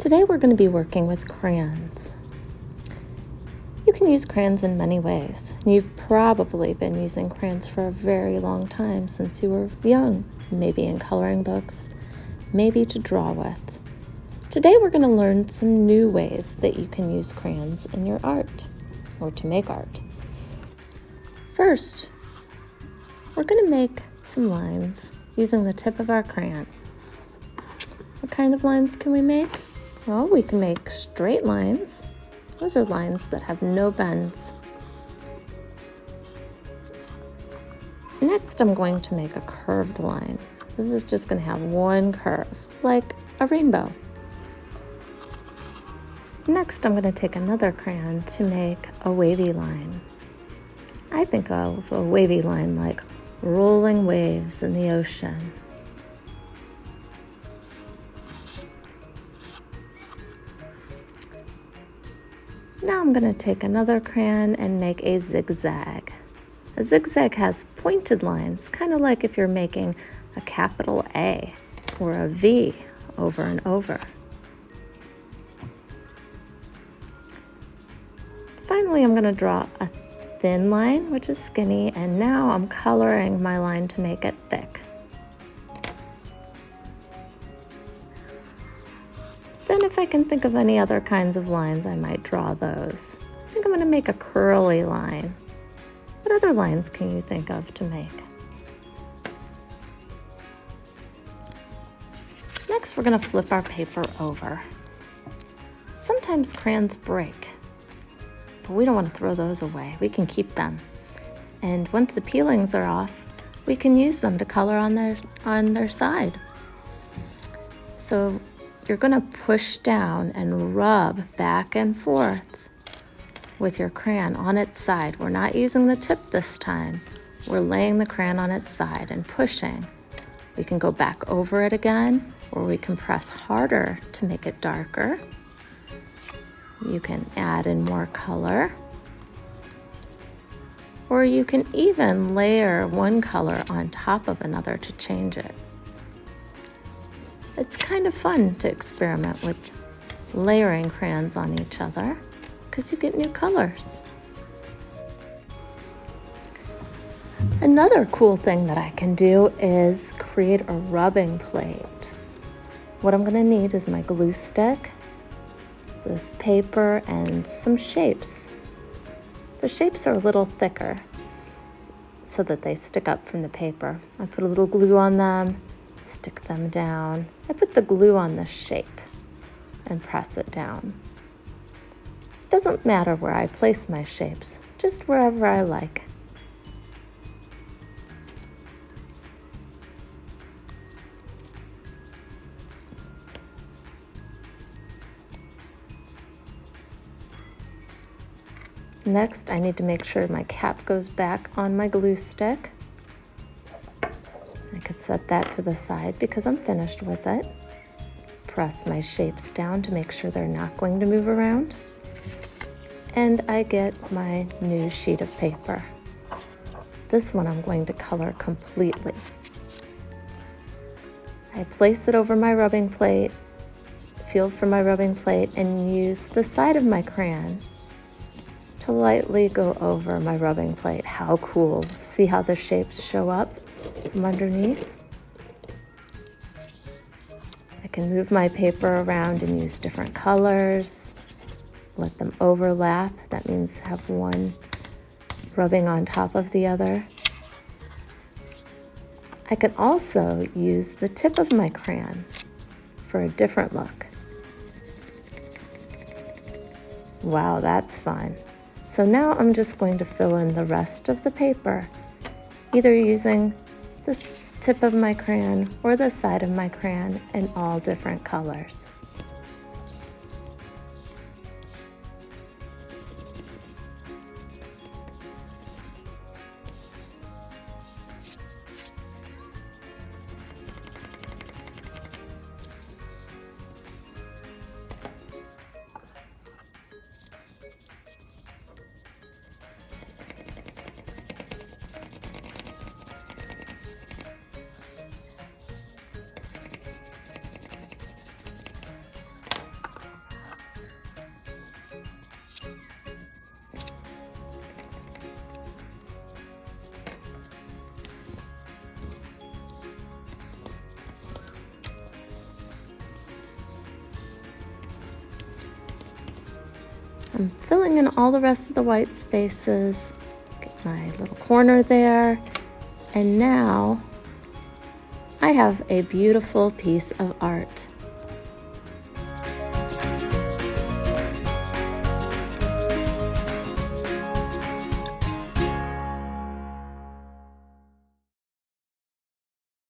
Today we're going to be working with crayons. You can use crayons in many ways. You've probably been using crayons for a very long time since you were young, maybe in coloring books, maybe to draw with. Today we're going to learn some new ways that you can use crayons in your art or to make art. First, we're going to make some lines using the tip of our crayon. What kind of lines can we make? Well, we can make straight lines. Those are lines that have no bends. Next, I'm going to make a curved line. This is just going to have one curve, like a rainbow. Next, I'm going to take another crayon to make a wavy line. I think of a wavy line like rolling waves in the ocean. Now I'm going to take another crayon and make a zigzag. A zigzag has pointed lines, kind of like if you're making a capital A or a V over and over. Finally, I'm going to draw a thin line, which is skinny, and now I'm coloring my line to make it thick. Then if I can think of any other kinds of lines, I might draw those. I think I'm going to make a curly line. What other lines can you think of to make? Next, we're going to flip our paper over. Sometimes crayons break, but we don't want to throw those away. We can keep them. And once the peelings are off, we can use them to color on their side. So you're going to push down and rub back and forth with your crayon on its side. We're not using the tip this time. We're laying the crayon on its side and pushing. We can go back over it again, or we can press harder to make it darker. You can add in more color, or you can even layer one color on top of another to change it. It's kind of fun to experiment with layering crayons on each other because you get new colors. Another cool thing that I can do is create a rubbing plate. What I'm going to need is my glue stick, this paper, and some shapes. The shapes are a little thicker so that they stick up from the paper. I put a little glue on them, stick them down. I put the glue on the shape and press it down. It doesn't matter where I place my shapes, just wherever I like. Next, I need to make sure my cap goes back on my glue stick. I could set that to the side because I'm finished with it. Press my shapes down to make sure they're not going to move around. And I get my new sheet of paper. This one I'm going to color completely. I place it over my rubbing plate, feel for my rubbing plate, and use the side of my crayon to lightly go over my rubbing plate. How cool. See how the shapes show up from underneath? I can move my paper around and use different colors, let them overlap. That means have one rubbing on top of the other. I can also use the tip of my crayon for a different look. Wow, that's fun. So now I'm just going to fill in the rest of the paper, either using this tip of my crayon or the side of my crayon in all different colors. I'm filling in all the rest of the white spaces. Get my little corner there. And now I have a beautiful piece of art.